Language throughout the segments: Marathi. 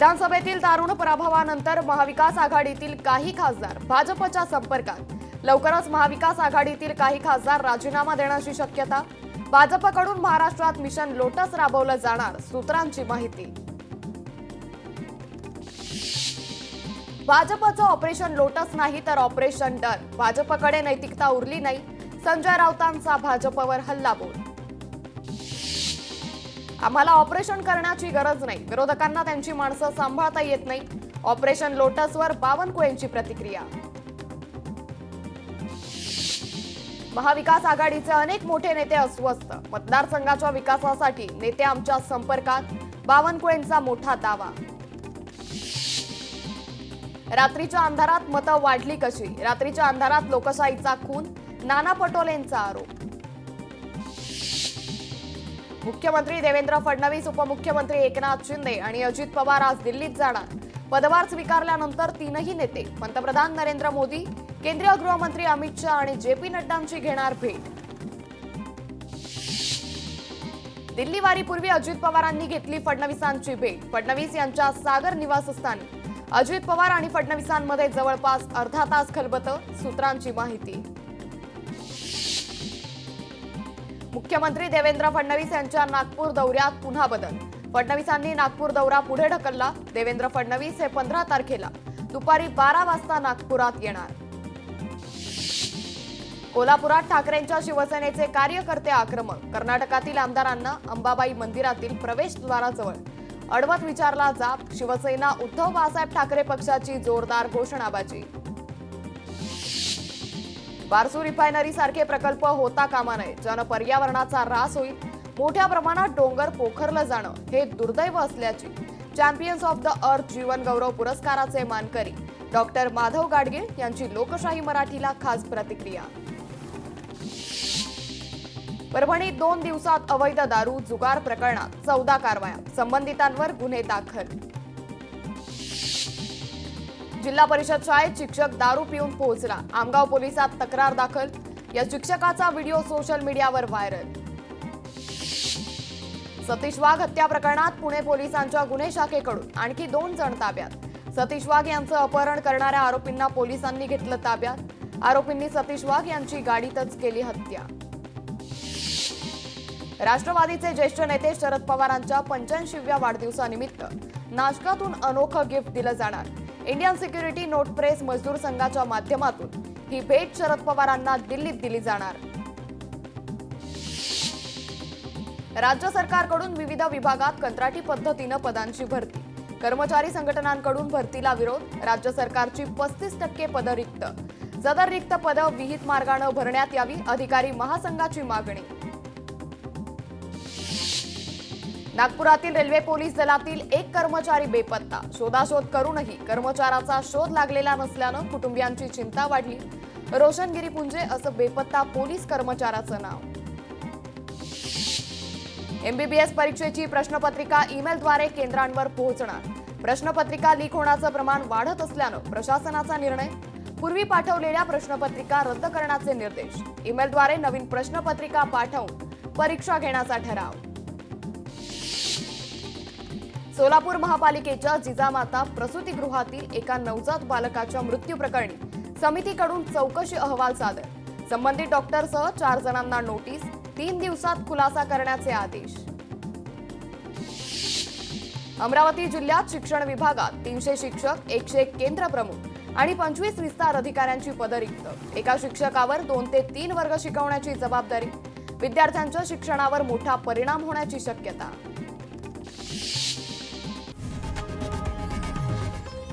विधानसभेतील दारुण पराभवानंतर महाविकास आघाडीतील काही खासदार भाजपच्या संपर्कात। लवकरच महाविकास आघाडीतील काही खासदार राजीनामा देण्याची शक्यता। भाजपकडून महाराष्ट्रात मिशन लोटस राबवलं जाणार, सूत्रांची माहिती। भाजपचं ऑपरेशन लोटस नाही तर ऑपरेशन डन। भाजपकडे नैतिकता उरली नाही, संजय राऊतांचा भाजपवर हल्लाबोल। आम्हाला ऑपरेशन करण्याची गरज नाही, विरोधकांना त्यांची माणसं सांभाळता येत नाही। ऑपरेशन लोटसवर बावनकुळेंची प्रतिक्रिया। महाविकास आघाडीचे अनेक मोठे नेते अस्वस्थ, मतदारसंघाच्या विकासासाठी नेते आमच्या संपर्कात, बावनकुळेंचा मोठा दावा। रात्रीच्या अंधारात मतं वाढली कशी? रात्रीच्या अंधारात लोकशाहीचा खून, नाना पटोलेंचा आरोप। मुख्यमंत्री देवेंद्र फडणवीस, उपमुख्यमंत्री एकनाथ शिंदे आणि अजित पवार आज दिल्लीत जाणार। पदभार स्वीकारल्यानंतर तीनही नेते पंतप्रधान नरेंद्र मोदी, केंद्रीय गृहमंत्री अमित शहा आणि जेपी नड्डांची घेणार भेट। दिल्ली वारीपूर्वी अजित पवारांनी घेतली फडणवीसांची भेट। फडणवीस यांच्या सागर निवासस्थानी अजित पवार आणि फडणवीसांमध्ये जवळपास अर्धा तास खलबतं, सूत्रांची माहिती। मुख्यमंत्री देवेंद्र फडणवीस यांच्या नागपूर दौऱ्यात पुन्हा बदल। फडणवीसांनी नागपूर दौरा पुढे ढकलला। देवेंद्र फडणवीस हे 15 तारखेला दुपारी 12 वाजता नागपुरात येणार। कोल्हापुरात ठाकरेंच्या शिवसेनेचे कार्यकर्ते आक्रमक। कर्नाटकातील आमदारांना अंबाबाई मंदिरातील प्रवेशद्वाराजवळ अडवत विचारला जाब। शिवसेना उद्धव बाळासाहेब ठाकरे पक्षाची जोरदार घोषणाबाजी। बारसू रिफायनरी सारखे प्रकल्प होता कामा नये, जनपर्यावरणाचा ऱ्हास होईल। मोठ्या प्रमाणात डोंगर पोखरलं जाणं हे दुर्दैव असल्याची चॅम्पियन्स ऑफ द अर्थ जीवन गौरव पुरस्काराचे मानकरी डॉक्टर माधव गाडगीळ यांची लोकशाही मराठीला खास प्रतिक्रिया। परभणीत 2 दिवसात अवैध दारू जुगार प्रकरणात 14 कारवाया, संबंधितांवर गुन्हे दाखल। जिल्हा परिषद शाळेत शिक्षक दारू पिऊन पोहोचला, आमगाव पोलिसात तक्रार दाखल। या शिक्षकाचा व्हिडिओ सोशल मीडियावर व्हायरल। सतीश वाघ हत्या प्रकरणात पुणे पोलिसांच्या गुन्हे शाखेकडून आणखी 2 जण ताब्यात। सतीश वाघ यांचं अपहरण करणाऱ्या आरोपींना पोलिसांनी घेतलं ताब्यात। आरोपींनी सतीश वाघ यांची गाडीतच केली हत्या। राष्ट्रवादीचे ज्येष्ठ नेते शरद पवारांच्या 85व्या वाढदिवसानिमित्त नाशकातून अनोखं गिफ्ट दिलं जाणार। इंडियन सिक्युरिटी नोट प्रेस मजदूर संघाच्या माध्यमातून ही भेट शरद पवारांना दिल्लीत दिली जाणार। राज्य सरकारकडून विविध विभागात कंत्राटी पद्धतीनं पदांची भरती। कर्मचारी संघटनांकडून भरतीला विरोध। राज्य सरकारची 35% पदं रिक्त। सदर रिक्त पदं विहित मार्गानं भरण्यात यावी, अधिकारी महासंघाची मागणी। नागपुरातील रेल्वे पोलीस दलातील एक कर्मचारी बेपत्ता। शोधाशोध करूनही कर्मचाऱ्याचा शोध लागलेला नसल्यानं कुटुंबियांची चिंता वाढली। रोशन गिरीपुंजे असं बेपत्ता पोलीस कर्मचाऱ्याचं नाव। एमबीबीएस परीक्षेची प्रश्नपत्रिका ईमेलद्वारे केंद्रांवर पोहोचणार। प्रश्नपत्रिका लीक होण्याचं प्रमाण वाढत असल्यानं प्रशासनाचा निर्णय। पूर्वी पाठवलेल्या प्रश्नपत्रिका रद्द करण्याचे निर्देश। ईमेलद्वारे नवीन प्रश्नपत्रिका पाठवून परीक्षा घेण्याचा ठराव। सोलापूर महापालिकेच्या जिजामाता प्रसूतिगृहातील एका नवजात बालकाच्या मृत्यू प्रकरणी समितीकडून चौकशी अहवाल सादर। संबंधित डॉक्टरसह 4 जणांना नोटीस, 3 दिवसात खुलासा करण्याचे आदेश। अमरावती जिल्ह्यात शिक्षण विभागात 300 शिक्षक, 101 केंद्र प्रमुख आणि 25 विस्तार अधिकाऱ्यांची पदं रिक्त। एका शिक्षकावर 2 ते 3 वर्ग शिकवण्याची जबाबदारी। विद्यार्थ्यांच्या शिक्षणावर मोठा परिणाम होण्याची शक्यता।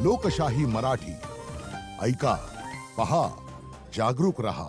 लोकशाही मराठी ऐका, पहा, जागरूक रहा।